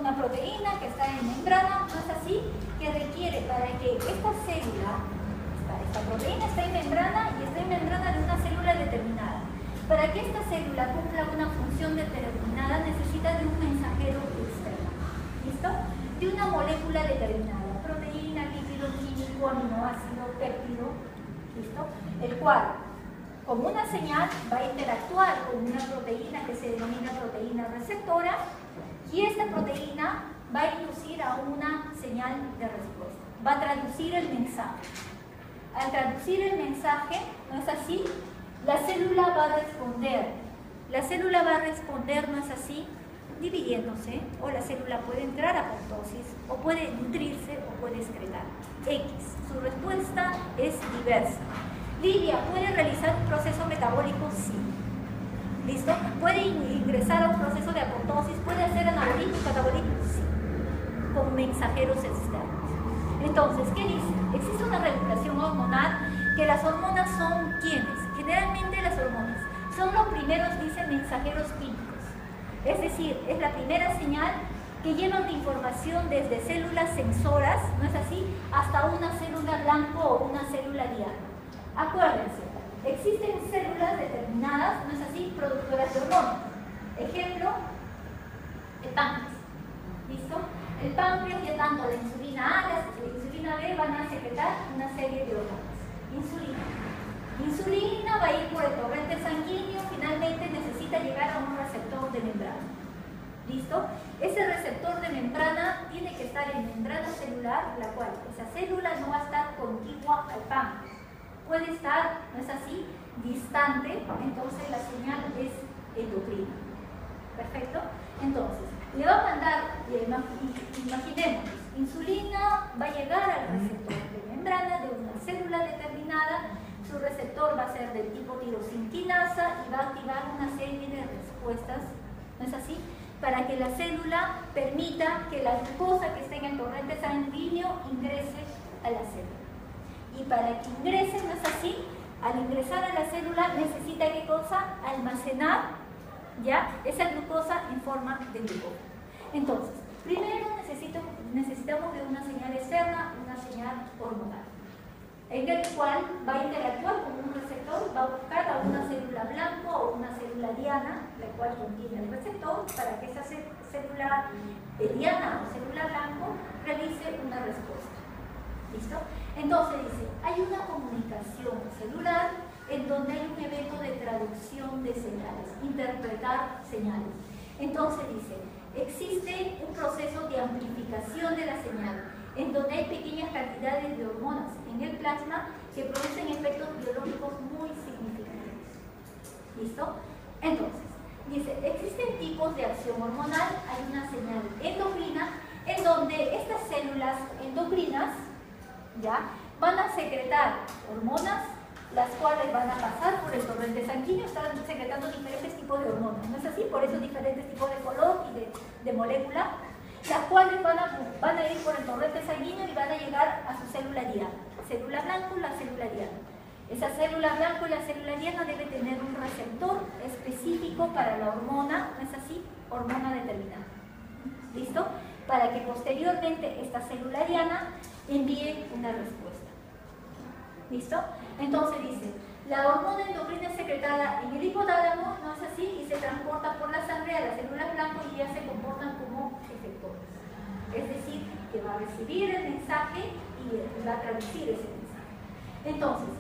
una proteína que está en membrana, ¿no es así? Que requiere para que esta célula, esta proteína está en membrana y está en membrana de una célula determinada. Para que esta célula cumpla una función determinada necesita de un mensajero externo, ¿listo? De una molécula determinada, proteína, lípido, químico, aminoácido, péptido, ¿listo? El cual, como una señal, va a interactuar con una proteína que se denomina proteína receptora y esta proteína va a inducir a una señal de respuesta, va a traducir el mensaje. Al traducir el mensaje, ¿no es así? La célula va a responder. La célula va a responder, ¿no es así? Dividiéndose, o la célula puede entrar a apoptosis, o puede nutrirse, o puede excretar. X. Su respuesta es diversa. Lidia, ¿puede realizar un proceso metabólico? Sí. ¿Listo? ¿Puede ingresar a un proceso de apoptosis? ¿Puede hacer anabolismo, catabolismo? Sí. Con mensajeros externos. Entonces, ¿qué dice? Existe una regulación hormonal que las hormonas son ¿quiénes? Generalmente las hormonas son los primeros, dicen, mensajeros químicos. Es decir, es la primera señal que llevan de información desde células sensoras, ¿no es así?, hasta una célula blanco o una célula diana. Acuérdense, existen células determinadas, ¿no es así?, productoras de hormonas. Ejemplo, el páncreas. ¿Listo? El páncreas, ya tanto la insulina A, la insulina B van a secretar una serie de hormonas. Insulina. Insulina va a ir por el torrente sanguíneo, finalmente necesita llegar a un receptor de membrana. ¿Listo? Ese receptor de membrana tiene que estar en membrana celular, la cual esa célula no va a estar contigua al páncreas. Puede estar, ¿no es así?, distante, entonces la señal es endocrina. ¿Perfecto? Entonces, le va a mandar, imaginemos, insulina va a llegar al receptor de membrana de una célula determinada, su receptor va a ser del tipo tirosinquinasa y va a activar una serie de respuestas, ¿no es así?, para que la célula permita que la glucosa que esté en el torrente sanguíneo ingrese a la célula. Y para que ingrese, ¿no es así?, al ingresar a la célula necesita ¿qué cosa? Almacenar ya esa glucosa en forma de glucógeno. Entonces, primero necesitamos de una señal externa, una señal hormonal, en el cual va a interactuar con un receptor, va a buscar a una célula blanco o una célula diana, la cual contiene el receptor, para que esa célula diana o célula blanco realice una respuesta. ¿Listo? Entonces dice, hay una comunicación celular en donde hay un evento de traducción de señales, interpretar señales. Entonces dice, existe un proceso de amplificación de la señal, en donde hay pequeñas cantidades de hormonas en el plasma que producen efectos biológicos muy significativos. ¿Listo? Entonces, dice, existen tipos de acción hormonal, hay una señal endocrina, en donde estas células endocrinas ya van a secretar hormonas, las cuales van a pasar por el torrente sanguíneo, están secretando diferentes tipos de hormonas, ¿no es así? Por eso diferentes tipos de color y de molécula, las cuales van a ir por el torrente sanguíneo y van a llegar a su célula diana, célula blanco, la célula diana. Esa célula blanco y la célula diana debe tener un receptor específico para la hormona, ¿no es así? Hormona determinada. ¿Listo? Para que posteriormente esta célula diana envíe una respuesta. ¿Listo? Entonces dice, la hormona endocrina es secretada en el hipotálamo, ¿no es así? Y se transporta por la sangre a las células blancas y ya se comportan como efectores. Es decir, que va a recibir el mensaje y va a traducir ese mensaje. Entonces,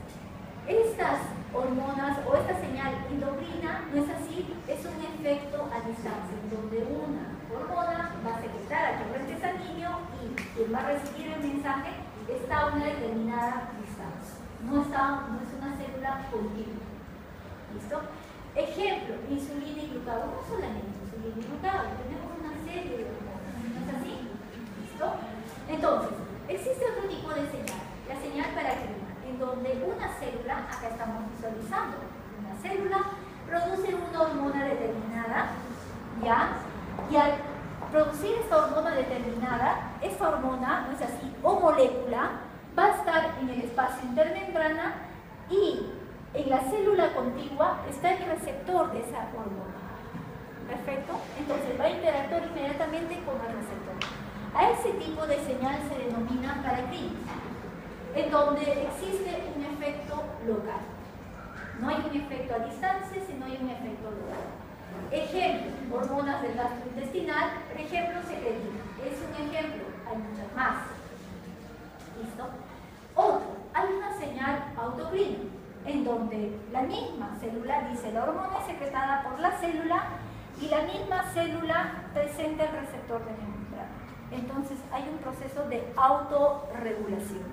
estas hormonas o esta señal endocrina, ¿no es así? Es un efecto a distancia, en donde una hormona va a secretar al torrente sanguíneo y quien va a recibir el mensaje está a una determinada distancia. No es una célula continua. ¿Listo? Ejemplo, insulina y glucagón. No solamente insulina y glucagón, tenemos una serie de hormonas. ¿No es así? ¿Listo? Entonces, existe otro tipo de señal, la señal paracrina, en donde una célula, acá estamos visualizando, una célula produce una hormona determinada, ¿ya? Y al producir esta hormona determinada, esta hormona, ¿no es así?, o molécula, va a estar en el espacio intermembrana y en la célula contigua está el receptor de esa hormona. ¿Perfecto? Entonces va a interactuar inmediatamente con el receptor. A ese tipo de señal se denomina paracrino, en donde existe un efecto local. No hay un efecto a distancia, sino hay un efecto local. Ejemplo, hormonas del gastrointestinal, por ejemplo, secretina. Es un ejemplo, hay muchas más. ¿Listo? Otro, hay una señal autocrino, en donde la misma célula dice la hormona es secretada por la célula y la misma célula presenta el receptor de la membrana. Entonces hay un proceso de autorregulación.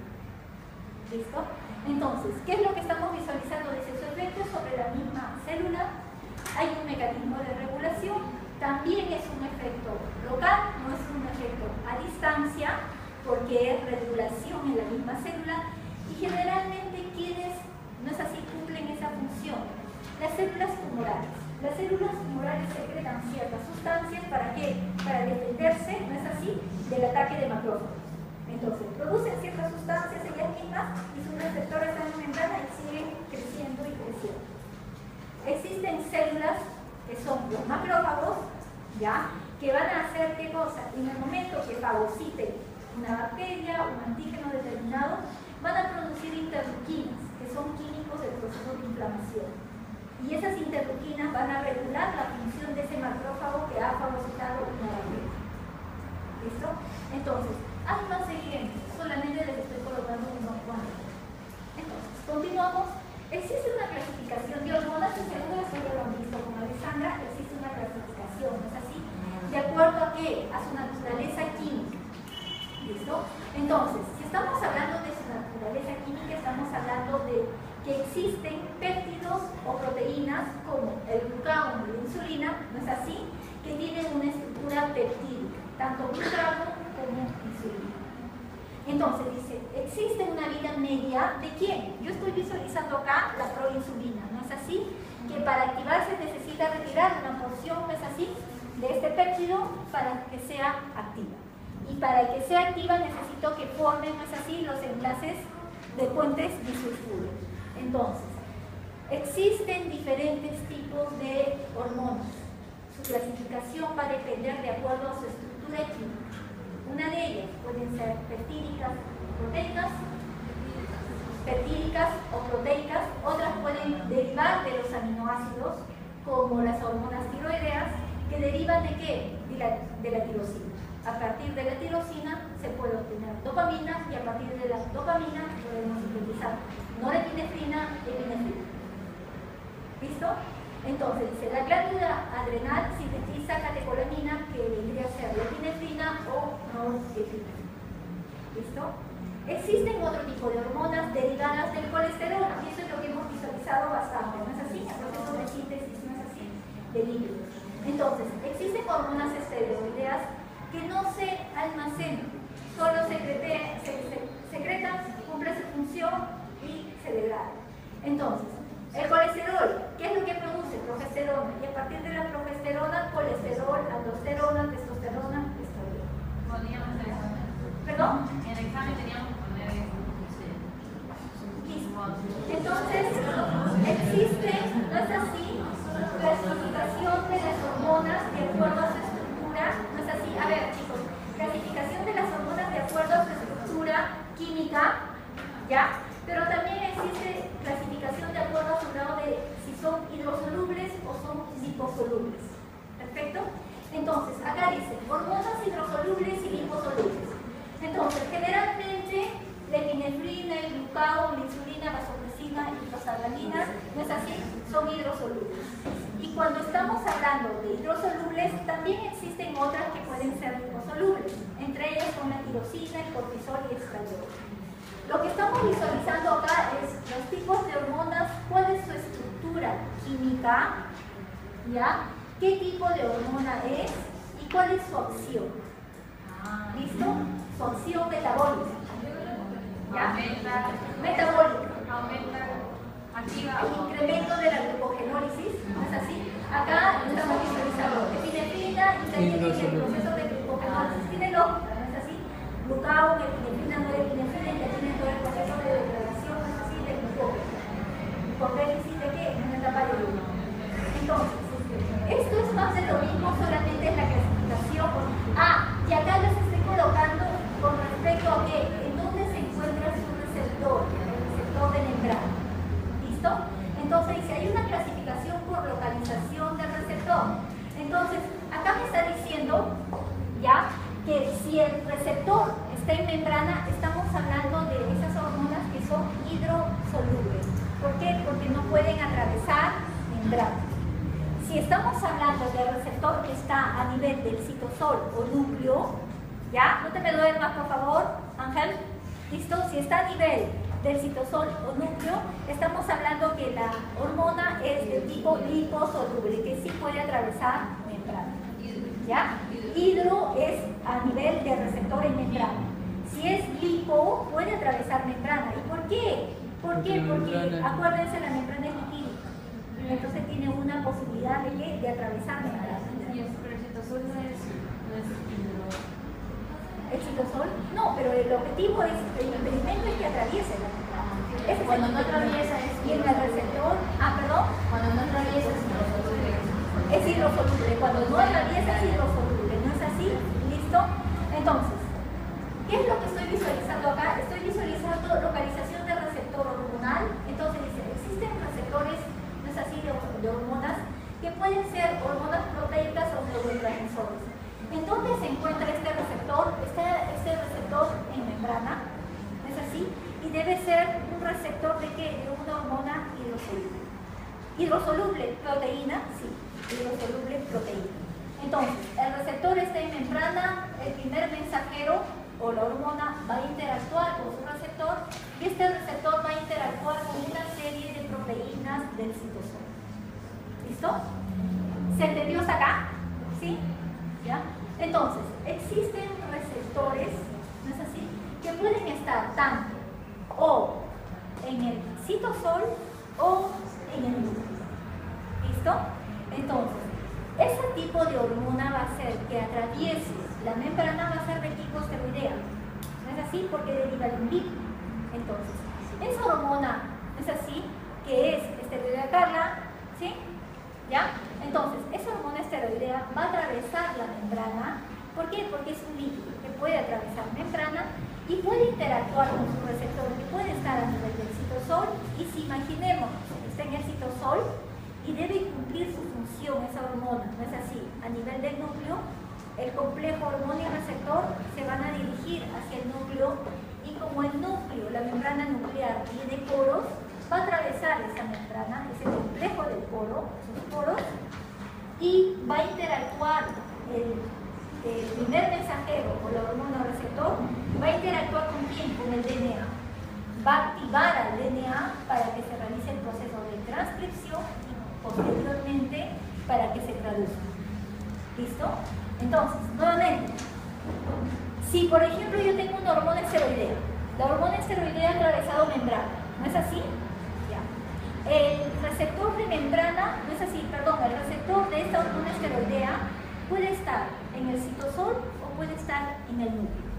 ¿Listo? Entonces, ¿qué es lo que estamos visualizando de ese efecto sobre la misma célula? Hay un mecanismo de regulación, también es un efecto local, no es un efecto a distancia, porque es regulación en la misma célula, y generalmente quienes, no es así, cumplen esa función. Las células tumorales. Las células tumorales secretan ciertas sustancias, ¿para qué? Para defenderse, no es así, del ataque de macrófagos. Entonces, producen ciertas sustancias ellas mismas y sus receptores están en membrana y siguen creciendo y creciendo. Existen células que son los macrófagos, ¿ya? Que van a hacer ¿qué cosa? En el momento que fagociten una bacteria, un antígeno determinado, van a producir interleuquinas, que son químicos del proceso de inflamación. Y esas interleuquinas van a regular la función de ese macrófago que ha fagocitado una bacteria. ¿Listo? Entonces, hay más ejemplos, solamente les estoy colocando unos cuantos. Entonces, continuamos. Existe una clasificación de hormonas, que según ustedes lo han visto con Alessandra, existe una clasificación, ¿no es así? ¿De acuerdo a qué? A su naturaleza química. ¿Listo? Entonces, si estamos hablando de su naturaleza química, estamos hablando de que existen péptidos o proteínas como el glucagón y la insulina, ¿no es así? Que tienen una estructura peptídica, tanto glucagón como insulina. Entonces dice, existe una vida media ¿de quién? Yo estoy visualizando acá la proinsulina, ¿no es así? Que para activarse necesita retirar una porción, ¿no es así? De este péptido para que sea activa. Y para que sea activa necesito que formen, ¿no es así?, los enlaces de puentes disulfuros. Entonces, existen diferentes tipos de hormonas. Su clasificación va a depender de acuerdo a su estructura química. Una de ellas pueden ser peptídicas o proteicas, otras pueden derivar de los aminoácidos, como las hormonas tiroideas, que derivan ¿de qué? De la tirosina. A partir de la tirosina se puede obtener dopamina y a partir de la dopamina podemos utilizar norepinefrina y epinefrina. ¿Listo? Entonces dice, la glándula adrenal sintetiza catecolamina, que vendría a ser la epinefrina o norepinefrina. ¿Listo? Existen otro tipo de hormonas derivadas del colesterol, y eso es lo que hemos visualizado bastante, ¿no es así? El proceso de síntesis, ¿no es así?, de lípidos. Entonces, existen hormonas esteroideas que no se almacenan, solo secretan, cumplen su función y se degradan. Entonces, el colesterol, ¿qué es lo que produce? Progesterona. Y a partir de la progesterona, colesterol, aldosterona, testosterona, estradiol. ¿Perdón? En el examen teníamos que poner eso. Listo. Entonces, existe, ¿no es así?, clasificación de las hormonas de acuerdo a su estructura. ¿No es así? A ver, chicos, clasificación de las hormonas de acuerdo a su estructura química, ¿ya? Pero también existe clasificación de acuerdo a su grado de si son hidrosolubles o son liposolubles. ¿Perfecto? Entonces, acá dice hormonas hidrosolubles y liposolubles. Entonces, generalmente la epinefrina, el glucagón, la insulina, vasopresina y prostaglandinas, ¿no es así?, son hidrosolubles. Y cuando estamos hablando de hidrosolubles, también existen otras que pueden ser liposolubles. Entre ellas son la tirosina, el cortisol y el estradiol. Lo que estamos visualizando acá es los tipos de hormonas, cuál es su estructura química, ¿ya? ¿Qué tipo de hormona es y cuál es su acción? ¿Listo? Su acción metabólica. ¿Ya? Metabólica. Activa. El incremento de la glucogenólisis, ¿no es así? Acá estamos visualizando epinefrina y también el proceso de glucogenólisis. Tiene lógica, ¿no es así? Glucagón, epinefrina, norepinefrina, y ya tiene todo el proceso de degradación, ¿no es así?, de glucógeno. ¿Glucogénesis de qué? En una etapa de uno. Entonces, esto es más de lo mismo, solamente es la clasificación. Y acá les estoy colocando atravesar membrana. Si estamos hablando del receptor que está a nivel del citosol o núcleo, ¿ya? No te me duermas, por favor, Ángel. ¿Listo? Si está a nivel del citosol o núcleo, estamos hablando que la hormona es de tipo liposoluble, que sí puede atravesar membrana. ¿Ya? Hidro es a nivel de receptor en membrana. Si es lipo, puede atravesar membrana. ¿Y por qué? ¿Por qué? Porque acuérdense, la membrana es lipídica. Entonces tiene una posibilidad de atravesar membrana. Pero el citosol no es hidro. ¿El citosol? No, pero el objetivo es, el experimento es que atraviese la membrana. Cuando no atraviesa es y en el receptor, perdón, cuando no atraviesa es hidrosoluble. es hidrosoluble. Cuando no atraviesa es hidrosoluble. ¿No es así? ¿Listo? Entonces, ¿qué es lo que estoy visualizando acá? Estoy visualizando localización del receptor hormonal. Entonces dice, existen receptores, no es así, de hormonas, que pueden ser hormonas proteicas o neurotransmisores. ¿En dónde se encuentra este receptor? Está este receptor en membrana, ¿no es así? Y debe ser un receptor de ¿qué? De una hormona hidrosoluble. Hidrosoluble, proteína, sí, hidrosoluble, proteína. Entonces, el receptor está en membrana, el primer mensajero o la hormona va a interactuar con su receptor y este receptor va a interactuar con una serie de proteínas del citosol. ¿Listo? ¿Se entendió hasta acá? ¿Sí? ¿Ya? Entonces, existen receptores, ¿no es así?, que pueden estar tanto o en el citosol o en el núcleo. ¿Listo? Entonces, ese tipo de hormona va a ser que atraviese la membrana, va a ser de tipo esteroidea. ¿No es así? Porque deriva de un lípido. Entonces, esa hormona, ¿no es así?, que es esteroidea Carla, ¿sí? ¿Ya? Entonces, esa hormona esteroidea va a atravesar la membrana. ¿Por qué? Porque es un lípido que puede atravesar membrana y puede interactuar con su receptor, que puede estar a nivel del citosol. Y si imaginemos, está en el citosol y debe cumplir su función esa hormona, ¿no es así? A nivel del núcleo, el complejo hormona y receptor se van a dirigir hacia el núcleo y como el núcleo, la membrana nuclear, tiene poros, va a atravesar esa membrana, ese complejo del poro, esos poros, y va a interactuar el primer mensajero o la hormona receptor, va a interactuar con quién? Con el DNA. Va a activar al DNA para que se realice el proceso de transcripción y posteriormente para que se traduzca. ¿Listo? Entonces, nuevamente, si por ejemplo yo tengo una hormona esteroidea, la hormona esteroidea ha atravesado membrana, ¿no es así? Ya. El receptor de membrana, no es así, perdón, el receptor de esta hormona esteroidea puede estar en el citosol o puede estar en el núcleo.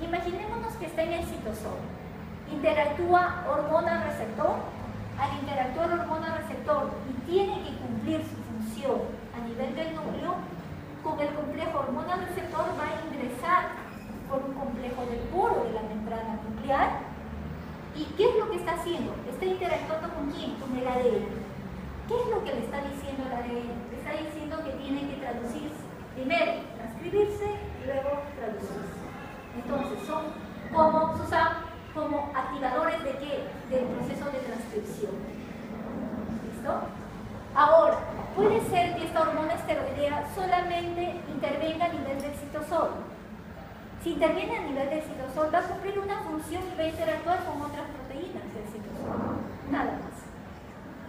Imaginémonos que está en el citosol. Interactúa hormona-receptor. Al interactuar hormona-receptor y tiene que cumplir su función a nivel del núcleo, con el complejo hormona-receptor va a ingresar por un complejo del poro de la membrana nuclear. ¿Y qué es lo que está haciendo? Está interactuando con quién? Con el ADN. ¿Qué es lo que le está diciendo el ADN? Le está diciendo que tiene que traducirse. Primero, transcribirse y luego traducirse. Entonces, son como, Susana, como activadores de ¿qué? Del proceso de transcripción. ¿Listo? Ahora, puede ser que esta hormona esteroidea solamente intervenga a nivel del citosol. Si interviene a nivel del citosol, va a cumplir una función y va a interactuar con otras proteínas del citosol. Nada más.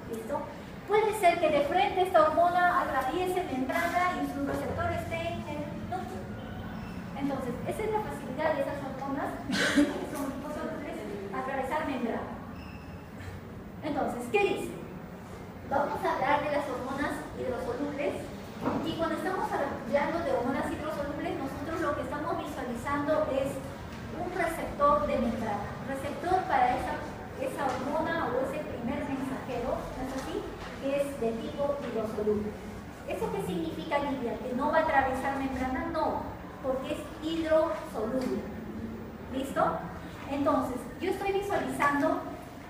¿Listo? Puede ser que de frente esta hormona atraviese membrana y su receptor esté en el núcleo. Entonces, esa es la facilidad de esas hormonas que son liposolubles, atravesar membrana. Entonces, ¿qué dice? Vamos a hablar de las hormonas hidrosolubles y cuando estamos hablando de hormonas hidrosolubles, nosotros lo que estamos visualizando es un receptor de membrana, receptor para esa hormona o ese primer mensajero, ¿no es así?, que es de tipo hidrosoluble. ¿Eso qué significa, Lidia? ¿Que no va a atravesar membrana? No, porque es hidrosoluble. ¿Listo? Entonces, yo estoy visualizando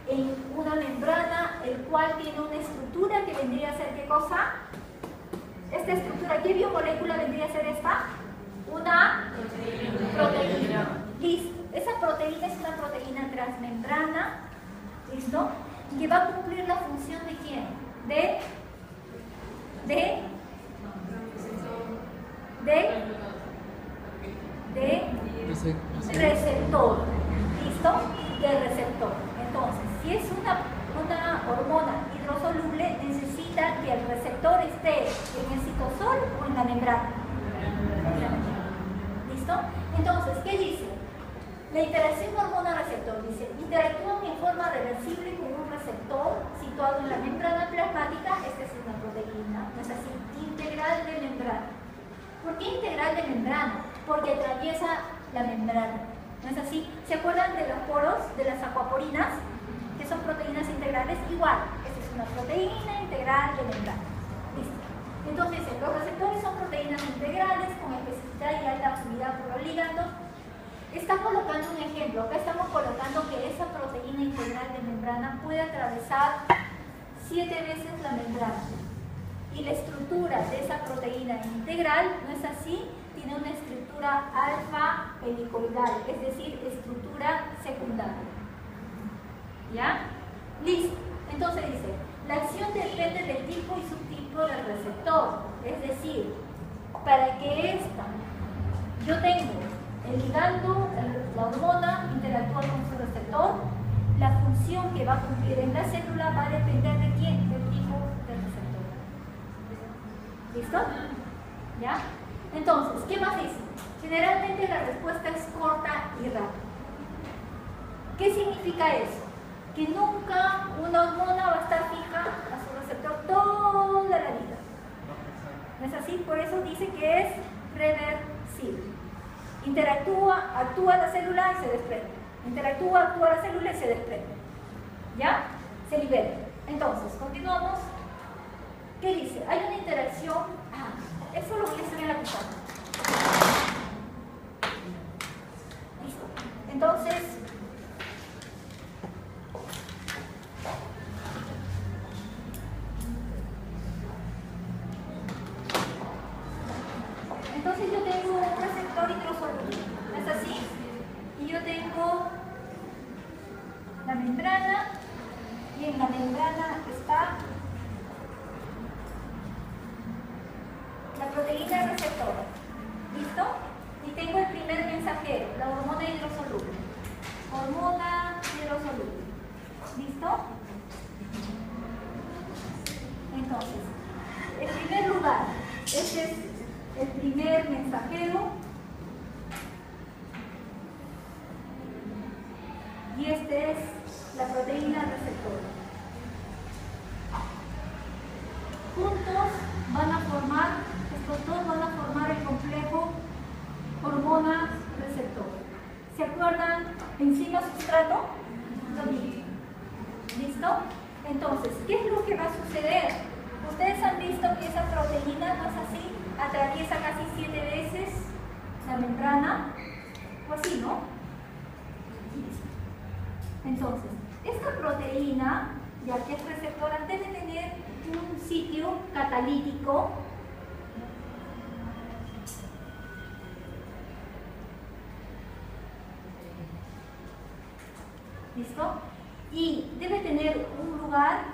en una membrana el cual tiene una estructura que vendría a ser ¿qué cosa? Esta estructura, ¿qué biomolécula vendría a ser esta? Una proteína. Listo. Esa proteína es una proteína transmembrana, ¿listo?, que va a cumplir la función receptor. ¿Listo? Del receptor. Entonces, si es una hormona hidrosoluble, necesita que el receptor esté en el citosol o en la membrana. ¿Listo? Entonces, ¿qué dice? La interacción hormona-receptor dice, interactúan en forma reversible con un receptor situado en la membrana plasmática. Esta es una proteína, no es así, integral de membrana. ¿Por qué integral de membrana? Porque atraviesa la membrana, ¿no es así? ¿Se acuerdan de los poros, de las acuaporinas? Que son proteínas integrales. Igual, esta es una proteína integral de membrana. Listo. Entonces, los receptores son proteínas integrales con especificidad y alta afinidad por los ligandos. Está colocando un ejemplo. Acá estamos colocando que esa proteína integral de membrana puede atravesar 7 veces la membrana. Y la estructura de esa proteína integral, ¿no es así? Tiene una estructura alfa helicoidal, es decir, estructura secundaria. ¿Ya? Listo. Entonces dice, la acción depende del tipo y subtipo del receptor. Es decir, para que yo tengo el ligando, la hormona, interactúa con su receptor, la función que va a cumplir en la célula va a depender de quién, del tipo del receptor. ¿Listo? ¿Ya? Entonces, ¿qué más dice? Generalmente la respuesta es corta y rápida. ¿Qué significa eso? Que nunca una hormona va a estar fija a su receptor toda la vida. ¿No es así? Por eso dice que es reversible. Interactúa, actúa la célula y se desprende. Interactúa, actúa la célula y se desprende. ¿Ya? Se libera. Entonces, continuamos. ¿Qué dice? Hay una interacción. Eso lo voy a hacer en la pizarra. Listo. Entonces, yo tengo un receptor hidrosoluble, ¿no es así? Y yo tengo la membrana, y en la membrana está la proteína receptora. ¿Listo? Y tengo el primer mensajero, la hormona hidrosoluble. Hormona hidrosoluble. ¿Listo? Entonces, en primer lugar, este es el primer mensajero y este es la proteína receptora. Juntos van a formar, estos dos van a formar el complejo hormona-receptor. ¿Se acuerdan? Enzima-sustrato. Lo mismo. ¿Listo? Entonces, ¿qué es lo que va a suceder? Ustedes han visto que esa proteína, ¿no es así? Atraviesa casi 7 veces la membrana, o así, ¿no? Listo. Entonces, esta proteína, ya que es receptora, debe tener un sitio catalítico ¿listo? Y debe tener un lugar,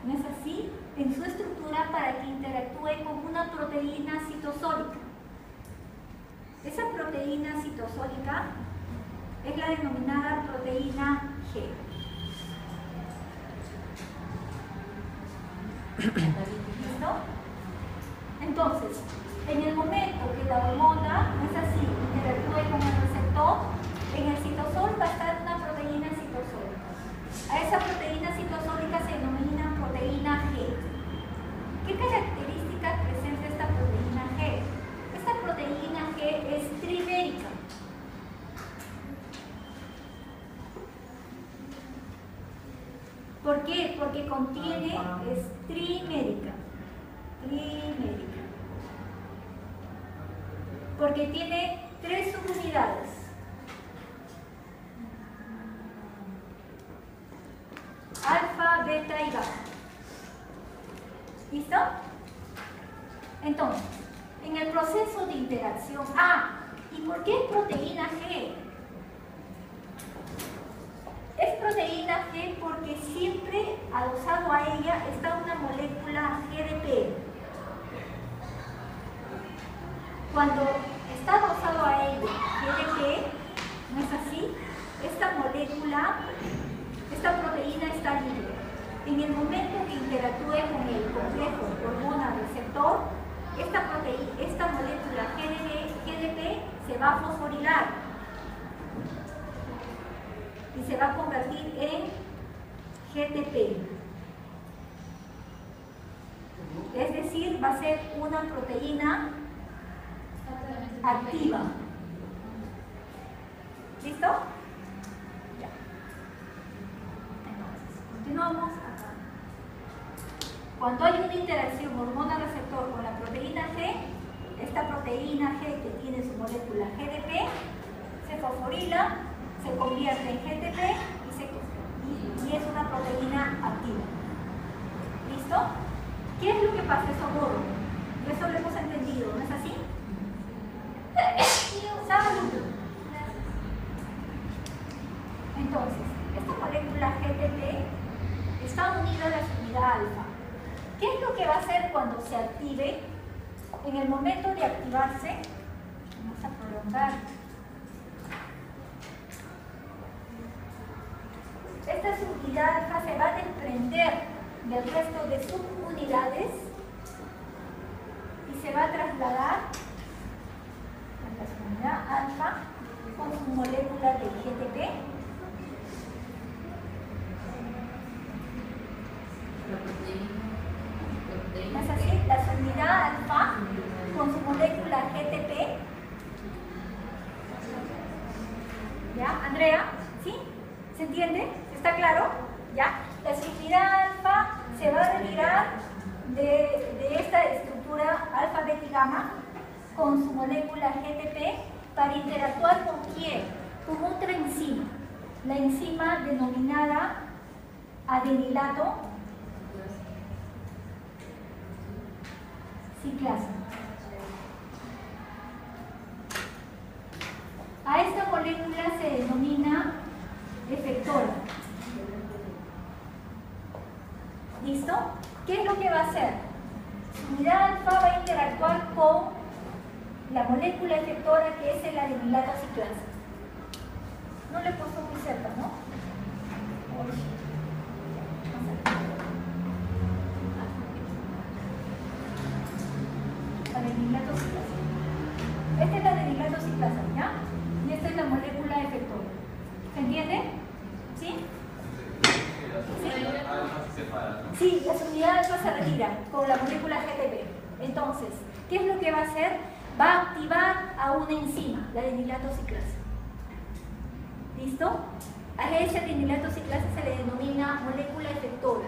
¿no es así?, en su estructura para que interactúe con una proteína citosólica. Esa proteína citosólica es la denominada proteína G. ¿Listo? Entonces, en el momento que la hormona, no es así, interactúe con el receptor, en el citosol va a estar una proteína citosólica. A esa proteína citosólica se denomina proteína G. ¿Qué características presenta esta proteína G? Esta proteína G es trimérica. ¿Por qué? Porque contiene, es trimérica. Trimérica. Porque tiene 3 subunidades. Alfa, beta y gamma. ¿Listo? Entonces, en el proceso de interacción, ¿y por qué proteína G? Es proteína G porque siempre adosado a ella está una molécula GDP. Cuando está adosado a ella GDP, ¿No es así? Esta molécula, esta proteína está libre. En el momento que interactúe con el complejo hormona-receptor, esta molécula GDP se va a fosforilar y se va a convertir en GTP. Es decir, va a ser una proteína activa. ¿Listo? Ya. Entonces, continuamos acá. Cuando hay una interacción hormona-receptor con la proteína G, esta proteína G que tiene su molécula GDP se fosforila, se convierte en GTP y es una proteína activa. ¿Listo? ¿Qué es lo que pasa? Eso borro. Eso lo hemos entendido, ¿no es así? ¿Saben? Entonces, esta molécula GTP está unida a la subunidad alfa. ¿Qué es lo que va a hacer cuando se active? En el momento de activarse, vamos a prolongar. Esta subunidad alfa se va a desprender del resto de subunidades y se va a trasladar a la subunidad alfa con su molécula de GTP. ¿No es así? La subunidad alfa con su molécula GTP. ¿Ya? Andrea, ¿sí? ¿Se entiende? ¿Está claro? ¿Ya? La subunidad alfa se va a retirar de esta estructura alfa, beta y gamma con su molécula GTP para interactuar con quién? Con otra enzima. La enzima denominada adenilato ciclasa. A esta molécula se denomina efectora. ¿Listo? ¿Qué es lo que va a hacer? Su unidad alfa va a interactuar con la molécula efectora que es el adenilato ciclasa. No le he puesto muy cerca, ¿no? Adenilato ciclasa. Este es el adenilato ciclasa, ¿ya? Y esta es la molécula efectora. ¿Se entiende? ¿Sí? Sí, la subunidad alfa se retira con la molécula GTP. Entonces, ¿qué es lo que va a hacer? Va a activar a una enzima, la adenilato ciclasa. ¿Listo? A ese adenilato ciclasa se le denomina molécula efectora.